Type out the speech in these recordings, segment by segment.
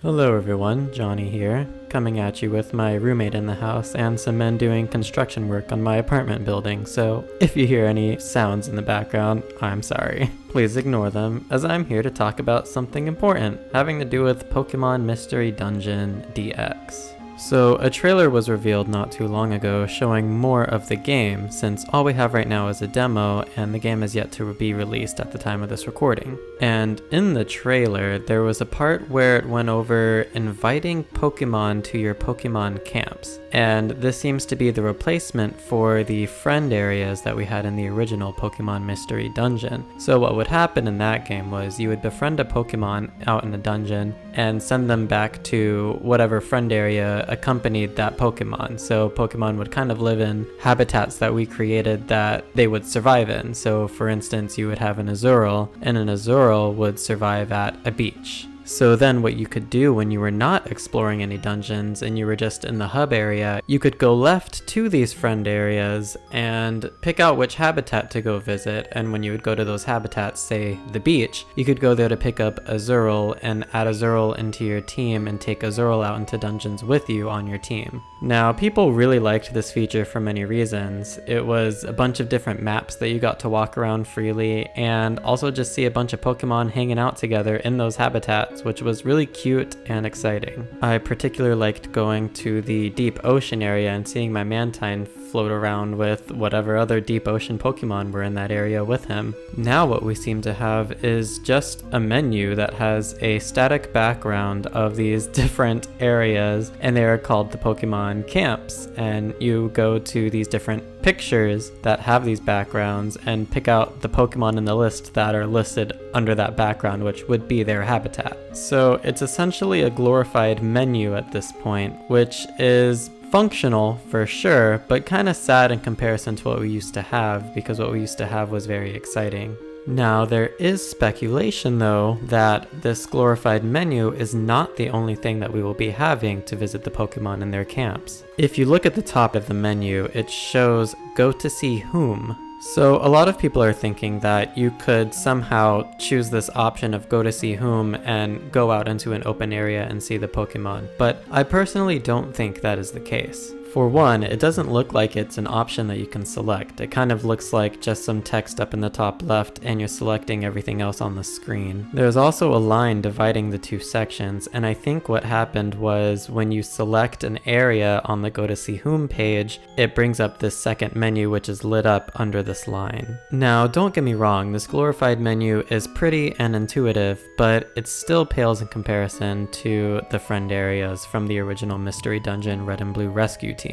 Hello everyone, Johnny here, coming at you with my roommate in the house and some men doing construction work on my apartment building, so if you hear any sounds in the background, I'm sorry. Please ignore them, as I'm here to talk about something important, having to do with Pokemon Mystery Dungeon DX. So, a trailer was revealed not too long ago showing more of the game, since all we have right now is a demo and the game is yet to be released at the time of this recording. And in the trailer, there was a part where it went over inviting Pokemon to your Pokemon camps. And this seems to be the replacement for the friend areas that we had in the original Pokemon Mystery Dungeon. So what would happen in that game was you would befriend a Pokemon out in a dungeon and send them back to whatever friend area accompanied that Pokemon. So Pokemon would kind of live in habitats that we created that they would survive in. So for instance, you would have an Azurill, and an Azurill would survive at a beach. So then what you could do when you were not exploring any dungeons and you were just in the hub area, you could go left to these friend areas and pick out which habitat to go visit. And when you would go to those habitats, say the beach, you could go there to pick up Azurill and add Azurill into your team and take Azurill out into dungeons with you on your team. Now, people really liked this feature for many reasons. It was a bunch of different maps that you got to walk around freely and also just see a bunch of Pokemon hanging out together in those habitats, which was really cute and exciting. I particularly liked going to the deep ocean area and seeing my Mantine float around with whatever other deep ocean Pokemon were in that area with him. Now what we seem to have is just a menu that has a static background of these different areas, and they are called the Pokemon camps, and you go to these different pictures that have these backgrounds and pick out the Pokemon in the list that are listed under that background, which would be their habitat. So it's essentially a glorified menu at this point, which is functional for sure, but kind of sad in comparison to what we used to have, because what we used to have was very exciting. Now, there is speculation though that this glorified menu is not the only thing that we will be having to visit the Pokemon in their camps. If you look at the top of the menu, it shows go to see whom. So a lot of people are thinking that you could somehow choose this option of go to see whom and go out into an open area and see the Pokemon, but I personally don't think that is the case. For one, it doesn't look like it's an option that you can select. It kind of looks like just some text up in the top left and you're selecting everything else on the screen. There's also a line dividing the two sections, and I think what happened was when you select an area on the Go to See Whom page, it brings up this second menu which is lit up under this line. Now, don't get me wrong, this glorified menu is pretty and intuitive, but it still pales in comparison to the friend areas from the original Mystery Dungeon Red and Blue Rescue team.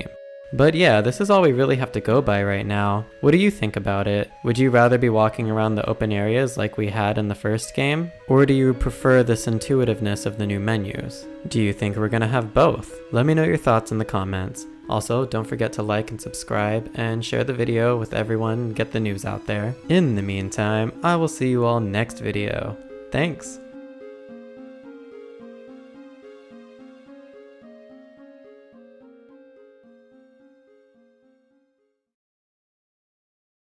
But yeah, this is all we really have to go by right now. What do you think about it? Would you rather be walking around the open areas like we had in the first game? Or do you prefer this intuitiveness of the new menus? Do you think we're gonna have both? Let me know your thoughts in the comments. Also, don't forget to like and subscribe and share the video with everyone and get the news out there. In the meantime, I will see you all next video. Thanks!